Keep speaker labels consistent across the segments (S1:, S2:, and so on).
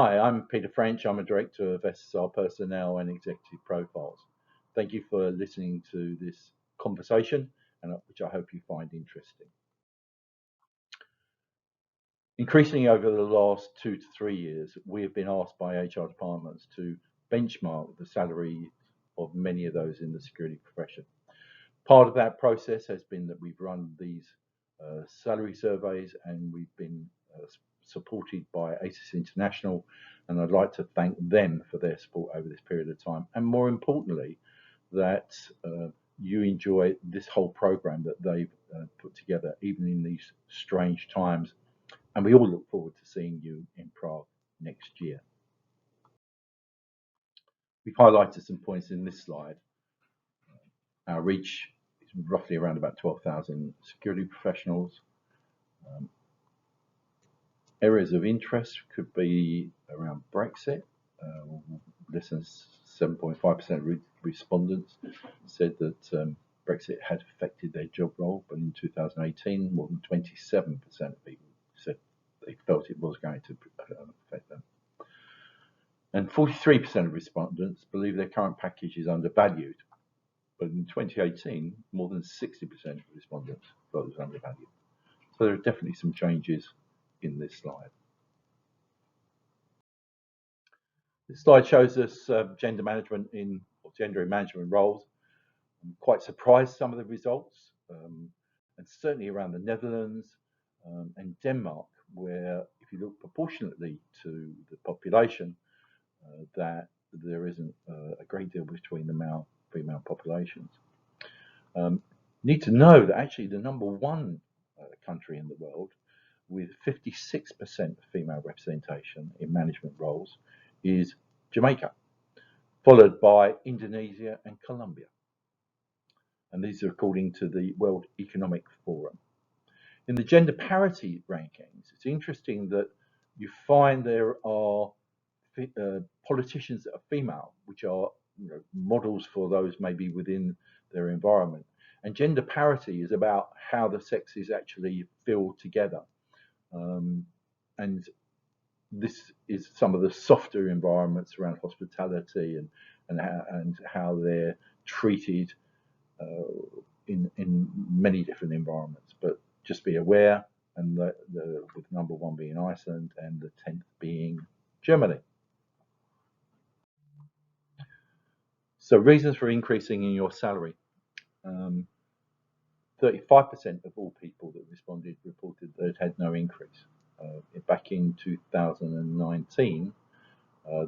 S1: Hi, I'm Peter French. I'm a director of SSR Personnel and Executive Profiles. Thank you for listening to this conversation, which I hope you find interesting. Increasingly over the last 2 to 3 years, we have been asked by HR departments to benchmark the salary of many of those in the security profession. Part of that process has been that we've run these salary surveys, and we've been supported by ASIS International, and I'd like to thank them for their support over this period of time, and more importantly, that you enjoy this whole program that they've put together, even in these strange times, and we all look forward to seeing you in Prague next year. We've highlighted some points in this slide. Our reach is roughly around about 12,000 security professionals. Areas of interest could be around Brexit. Less than 7.5% of respondents said that Brexit had affected their job role, but in 2018, more than 27% of people said they felt it was going to affect them. And 43% of respondents believe their current package is undervalued, but in 2018, more than 60% of respondents felt it was undervalued. So there are definitely some changes in this slide. This slide shows us gender management or gender in management roles. I'm quite surprised some of the results, and certainly around the Netherlands and Denmark, where if you look proportionately to the population, that there isn't a great deal between the male-female populations. Need to know that actually the number one country in the world with 56% female representation in management roles is Jamaica, followed by Indonesia and Colombia. And these are according to the World Economic Forum. In the gender parity rankings, it's interesting that you find there are politicians that are female, which are models for those maybe within their environment. And gender parity is about how the sexes actually feel together. And this is some of the softer environments around hospitality and how they're treated in many different environments. But just be aware, and with number one being Iceland and the 10th being Germany. So reasons for increasing in your salary. 35% of all people that responded reported they'd had no increase. Back in 2019,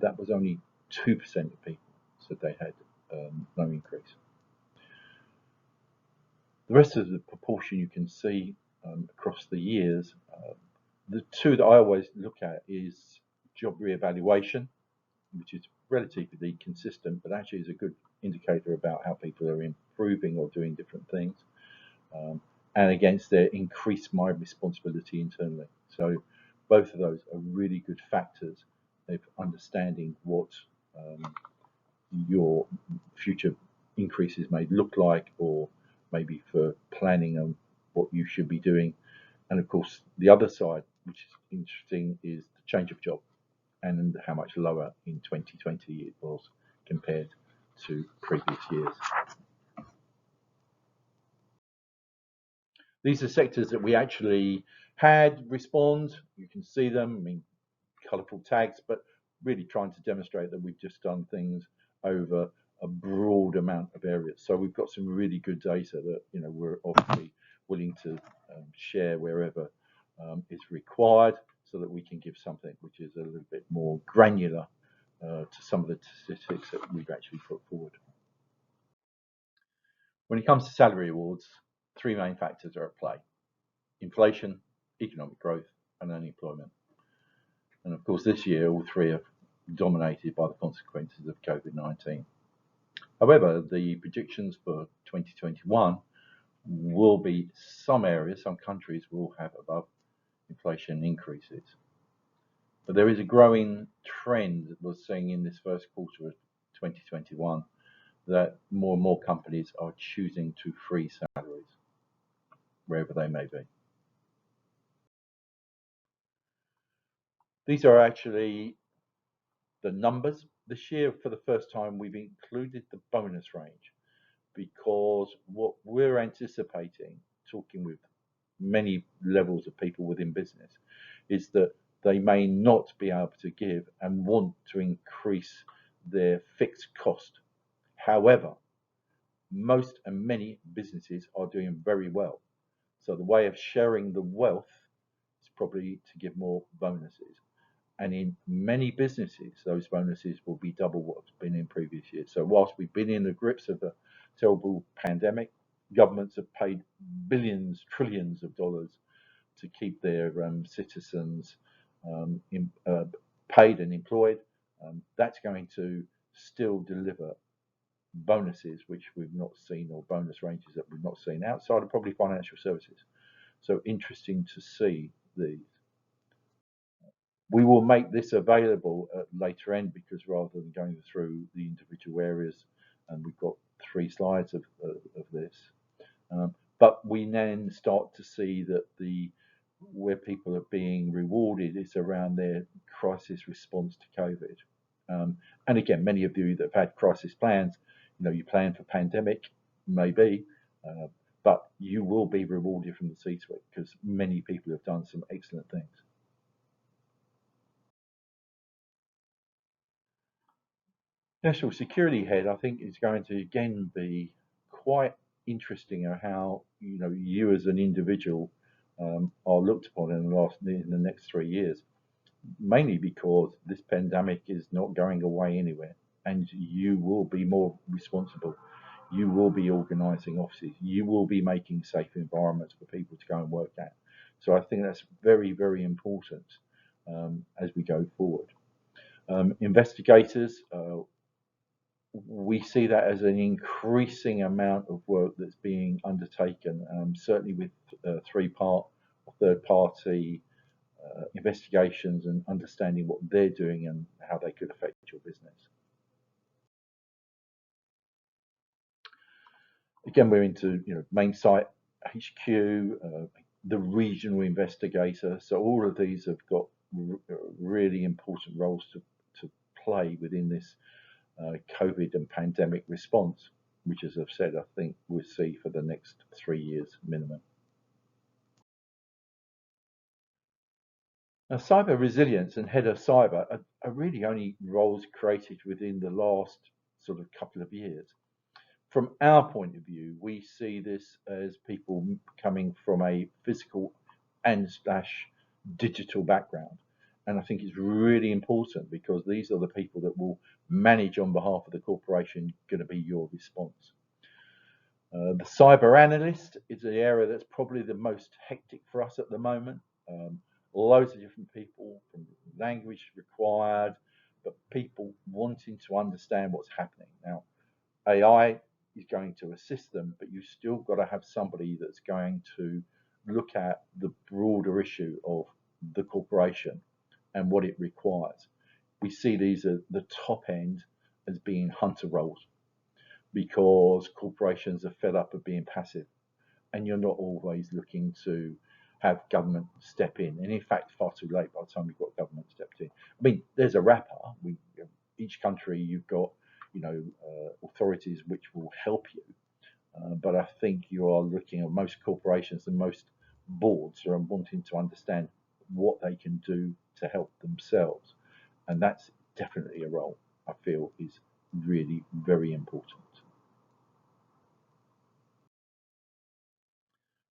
S1: that was only 2% of people said they had no increase. The rest of the proportion you can see across the years. The two that I always look at is job reevaluation, which is relatively consistent, but actually is a good indicator about how people are improving or doing different things, and against their increased my responsibility internally. So both of those are really good factors of understanding what your future increases may look like, or maybe for planning on what you should be doing. And of course, the other side, which is interesting, is the change of job and how much lower in 2020 it was compared to previous years. These are sectors that we actually had respond. You can see them, I mean, colourful tags, but really trying to demonstrate that we've just done things over a broad amount of areas. So we've got some really good data that we're obviously willing to share wherever is required, so that we can give something which is a little bit more granular to some of the statistics that we've actually put forward. When it comes to salary awards, three main factors are at play: inflation, economic growth, and unemployment. And of course, this year, all three are dominated by the consequences of COVID-19. However, the predictions for 2021 will be some areas, some countries will have above inflation increases. But there is a growing trend that we're seeing in this first quarter of 2021 that more and more companies are choosing to freeze salaries, wherever they may be. These are actually The numbers this year, for the first time, we've included the bonus range because what we're anticipating, talking with many levels of people within business, is that they may not be able to give and want to increase their fixed cost. However, most and many businesses are doing very well. So the way of sharing the wealth is probably to give more bonuses. And in many businesses, those bonuses will be double what's been in previous years. So whilst we've been in the grips of a terrible pandemic, governments have paid billions, trillions of dollars to keep their citizens paid and employed. That's going to still deliver bonuses which we've not seen, or bonus ranges that we've not seen outside of probably financial services. So interesting to see these. We will make this available at later end because rather than going through the individual areas, and we've got 3 slides of this, but we then start to see that where people are being rewarded is around their crisis response to COVID. And again, many of you that have had crisis plans, you plan for pandemic, maybe, but you will be rewarded from the C-suite because many people have done some excellent things. National Security Head, I think, is going to again be quite interesting of how you as an individual are looked upon in the next 3 years. Mainly because this pandemic is not going away anywhere, and you will be more responsible. You will be organising offices. You will be making safe environments for people to go and work at. So I think that's very, very important as we go forward. Investigators, we see that as an increasing amount of work that's being undertaken, certainly with third-party investigations and understanding what they're doing and how they could affect your business. Again, we're into main site, HQ, the regional investigator. So all of these have got really important roles to play within this COVID and pandemic response, which, as I've said, I think we'll see for the next 3 years minimum. Now, cyber resilience and head of cyber are really only roles created within the last sort of couple of years. From our point of view, we see this as people coming from a physical and / digital background. And I think it's really important because these are the people that will manage on behalf of the corporation, going to be your response. The cyber analyst is the area that's probably the most hectic for us at the moment. Loads of different people, from language required, but people wanting to understand what's happening. Now, AI is going to assist them, but you've still got to have somebody that's going to look at the broader issue of the corporation and what it requires. We see these at the top end as being hunter roles because corporations are fed up of being passive, and you're not always looking to have government step in, and in fact, far too late by the time you've got government stepped in. I mean, there's a wrapper. Each country, you've got authorities which will help you, but I think you are looking at most corporations and most boards are wanting to understand what they can do to help themselves, and that's definitely a role I feel is really very important.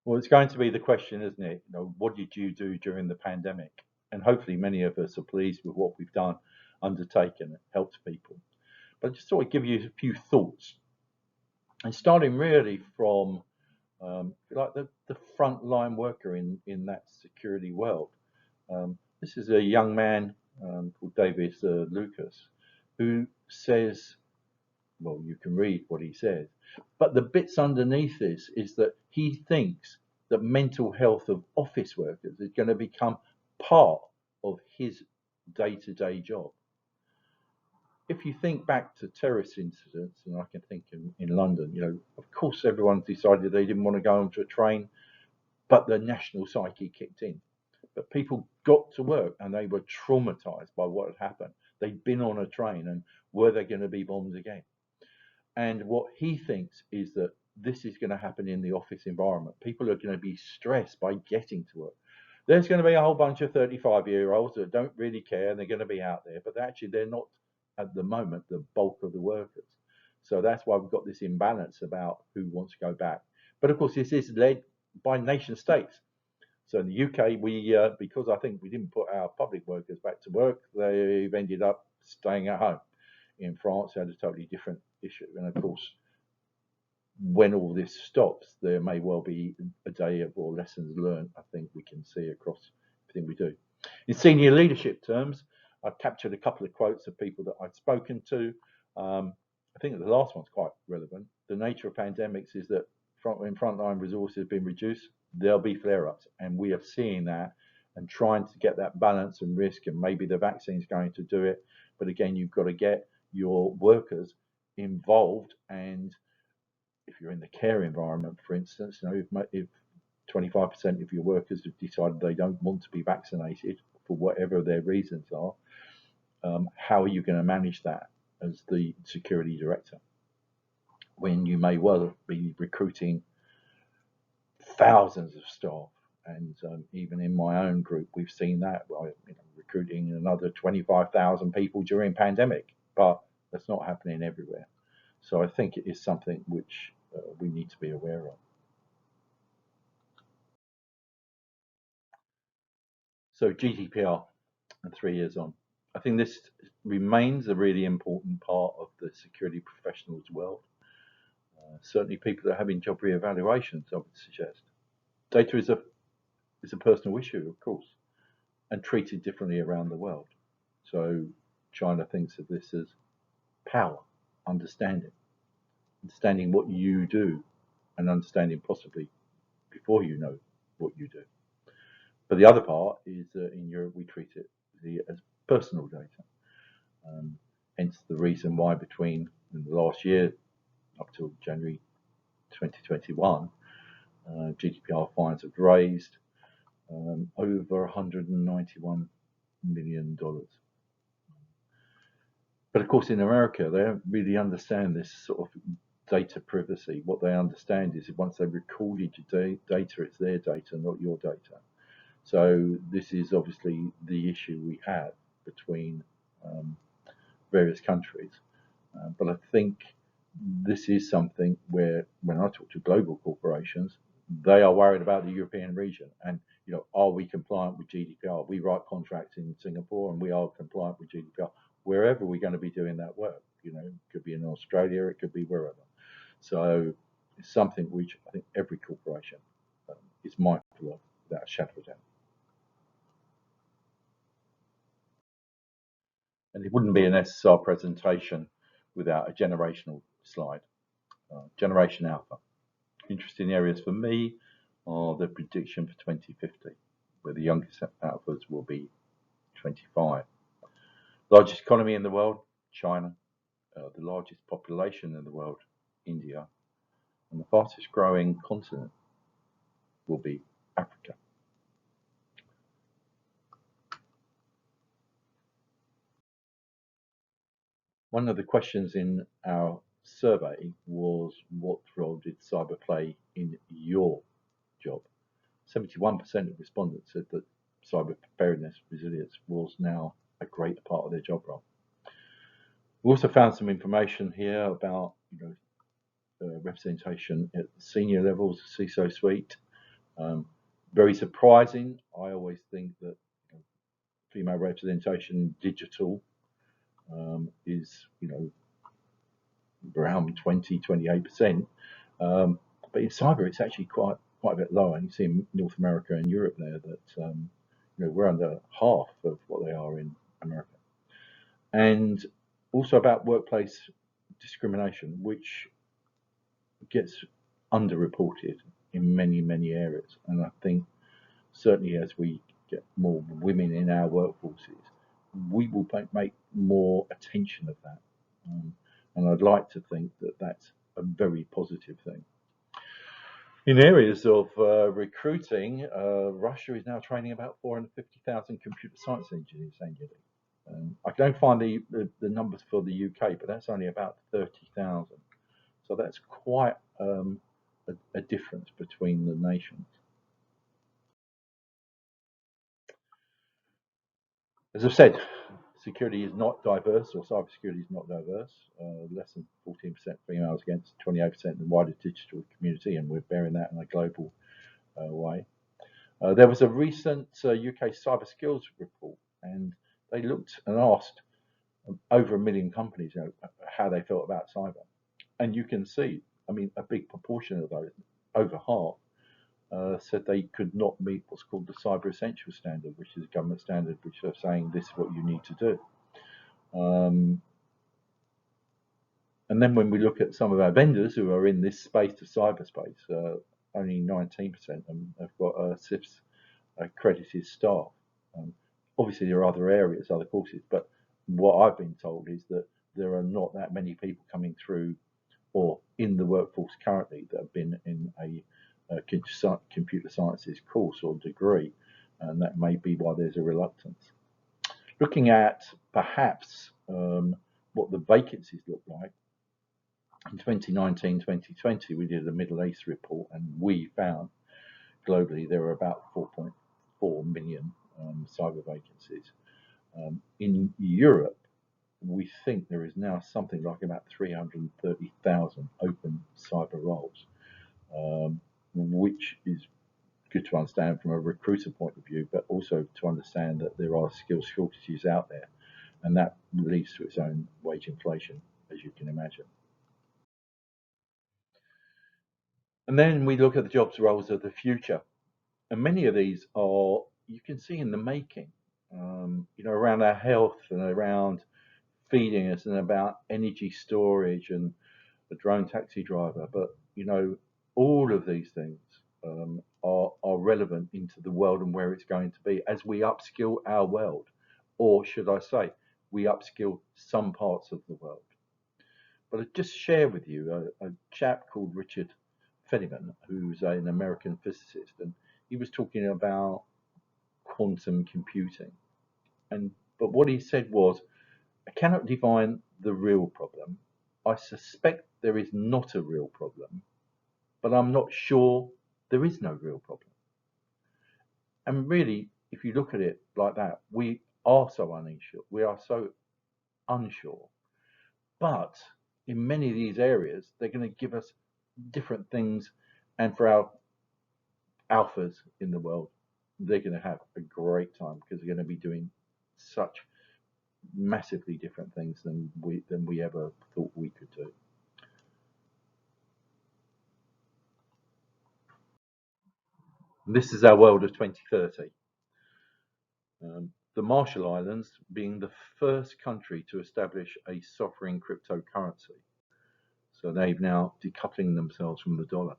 S1: Well, it's going to be the question, isn't it? What did you do during the pandemic? And hopefully many of us are pleased with what we've done, undertaken, helped people. But I just thought I'd give you a few thoughts. And starting really from like the frontline worker in that security world. This is a young man called David Lucas, who says, well, you can read what he says, but the bits underneath this is that he thinks that mental health of office workers is going to become part of his day-to-day job. If you think back to terrorist incidents, and I can think in London, of course everyone decided they didn't want to go onto a train, but the national psyche kicked in. But people got to work and they were traumatized by what had happened. They'd been on a train and were they going to be bombed again? And what he thinks is that this is going to happen in the office environment. People are going to be stressed by getting to work. There's going to be a whole bunch of 35-year-olds that don't really care and they're going to be out there, but actually they're not at the moment the bulk of the workers. So that's why we've got this imbalance about who wants to go back. But of course, this is led by nation states. So in the UK, we because I think we didn't put our public workers back to work, they've ended up staying at home. In France, they had a totally different issue. And of course, when all this stops, there may well be a day of or lessons learned, I think we can see across everything we do. In senior leadership terms, I've captured a couple of quotes of people that I've spoken to. I think that the last one's quite relevant. The nature of pandemics is that when frontline resources have been reduced, there'll be flare-ups, and we are seeing that and trying to get that balance and risk, and maybe the vaccine's going to do it. But again, you've got to get your workers involved, and if you're in the care environment, for instance, if 25% of your workers have decided they don't want to be vaccinated for whatever their reasons are, how are you going to manage that as the security director when you may well be recruiting thousands of staff? And even in my own group, we've seen that recruiting another 25,000 people during pandemic, but that's not happening everywhere. So I think it is something which we need to be aware of. So GDPR, and 3 years on, I think this remains a really important part of the security professionals' world. Certainly people that are having job re-evaluations, I would suggest. Data is a personal issue, of course, and treated differently around the world. So China thinks of this as power, understanding what you do, and understanding possibly before you know what you do. But the other part is that in Europe we treat it as personal data. Hence the reason why between the last year up till January 2021, GDPR fines have raised over $191 million. But of course, in America, they don't really understand this sort of data privacy. What they understand is once they've recorded your data, it's their data, not your data. So this is obviously the issue we have between various countries. But I think this is something where, when I talk to global corporations, they are worried about the European region. And, are we compliant with GDPR? We write contracts in Singapore and we are compliant with GDPR. Wherever we're going to be doing that work, it could be in Australia, it could be wherever. So it's something which I think every corporation is mindful of, without a shadow of a doubt. And it wouldn't be an SSR presentation without a generational slide. Generation Alpha. Interesting areas for me are the prediction for 2050, where the youngest alphas will be 25. Largest economy in the world, China. The largest population in the world, India. And the fastest growing continent will be Africa. One of the questions in our survey was, what role did cyber play in your job? 71% of respondents said that cyber preparedness resilience was now a great part of their job role. We also found some information here about representation at the senior levels, CISO suite. Very surprising. I always think that female representation digital is around 20-28%, but in cyber it's actually quite a bit lower. And you see in North America and Europe there that we're under half of what they are in America. And also about workplace discrimination, which gets underreported in many areas. And I think certainly as we get more women in our workforces, we will make more attention of that. And I'd like to think that that's a very positive thing. In areas of recruiting, Russia is now training about 450,000 computer science engineers annually. I don't find the numbers for the UK, but that's only about 30,000. So that's quite a difference between the nations. As I've said, security is not diverse, or cybersecurity is not diverse. Less than 14% females against 28% in the wider digital community, and we're bearing that in a global way. There was a recent UK cyber skills report, and they looked and asked over 1 million companies, how they felt about cyber. And you can see, I mean, a big proportion of those, over half, said they could not meet what's called the Cyber Essentials Standard, which is a government standard which are saying this is what you need to do. And then when we look at some of our vendors who are in this space of cyberspace, only 19% of them have got CIFS accredited staff. Obviously, there are other areas, other courses, but what I've been told is that there are not that many people coming through or in the workforce currently that have been in a computer sciences course or degree, and that may be why there's a reluctance. Looking at perhaps what the vacancies look like, in 2019-2020, we did a Middle East report, and we found globally there were about 4.4 million cyber vacancies. In Europe, we think there is now something like about 330,000 open cyber roles, which is good to understand from a recruiter point of view, but also to understand that there are skill shortages out there, and that leads to its own wage inflation, as you can imagine. And then we look at the jobs roles of the future, and many of these are, you can see in the making, around our health and around feeding us and about energy storage and a drone taxi driver. But, all of these things are relevant into the world and where it's going to be as we upskill our world, or should I say, we upskill some parts of the world. But I'll just share with you a chap called Richard Feynman, who's an American physicist, and he was talking about quantum computing. But what he said was, I cannot define the real problem. I suspect there is not a real problem, but I'm not sure there is no real problem. And really, if you look at it like that, we are so unsure. We are so unsure. But in many of these areas, they're going to give us different things. And for our alphas in the world, they're going to have a great time because they're going to be doing such massively different things than we ever thought we could do. And this is our world of 2030. The Marshall Islands being the first country to establish a sovereign cryptocurrency. So they've now decoupling themselves from the dollar.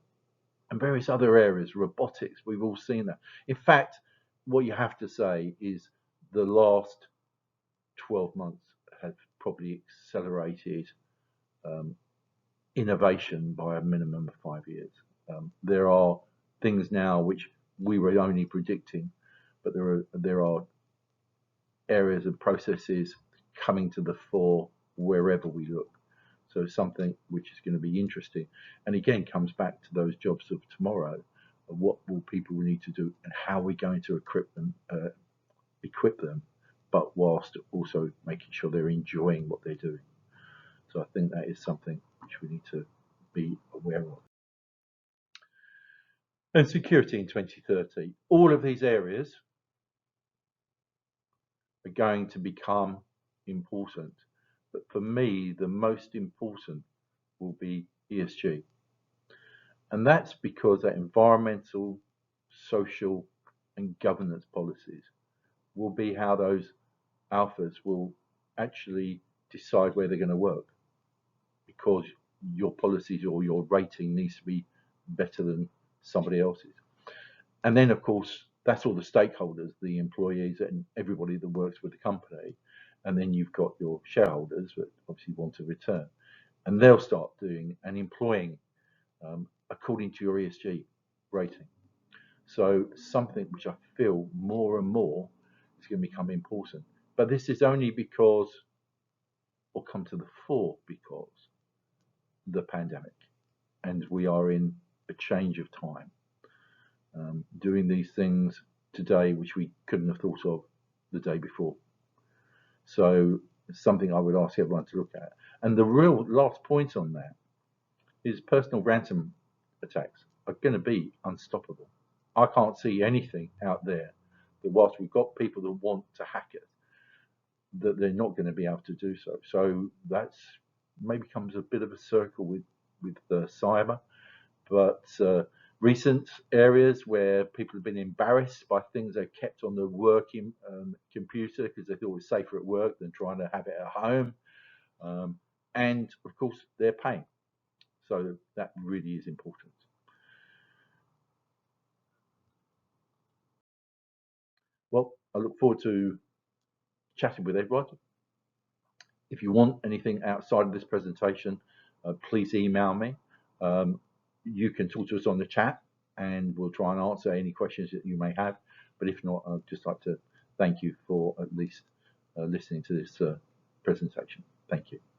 S1: And various other areas, robotics, we've all seen that. In fact, what you have to say is the last 12 months have probably accelerated innovation by a minimum of 5 years. There are things now which we were only predicting, but there are areas and processes coming to the fore wherever we look. So something which is going to be interesting, and again comes back to those jobs of tomorrow. What will people need to do, and how are we going to equip them, but whilst also making sure they're enjoying what they're doing. So I think that is something which we need to be aware of. And security in 2030, all of these areas are going to become important. But for me, the most important will be ESG. And that's because that environmental, social, and governance policies will be how those alphas will actually decide where they're going to work, because your policies or your rating needs to be better than somebody else's. And then, of course, that's all the stakeholders, the employees, and everybody that works with the company. And then you've got your shareholders that obviously want a return. And they'll start doing and employing according to your ESG. rating. So something which I feel more and more is going to become important. But this is only because, or come to the fore because, the pandemic, and we are in a change of time. Doing these things today which we couldn't have thought of the day before. So it's something I would ask everyone to look at. And the real last point on that is personal ransom attacks are going to be unstoppable. I can't see anything out there that whilst we've got people that want to hack it, that they're not going to be able to do so. So that's maybe comes a bit of a circle with cyber, but recent areas where people have been embarrassed by things they kept on the working computer because they thought it was safer at work than trying to have it at home, and of course they're paying. So that really is important. Well, I look forward to chatting with everyone. If you want anything outside of this presentation, please email me. You can talk to us on the chat and we'll try and answer any questions that you may have. But if not, I'd just like to thank you for at least listening to this presentation. Thank you.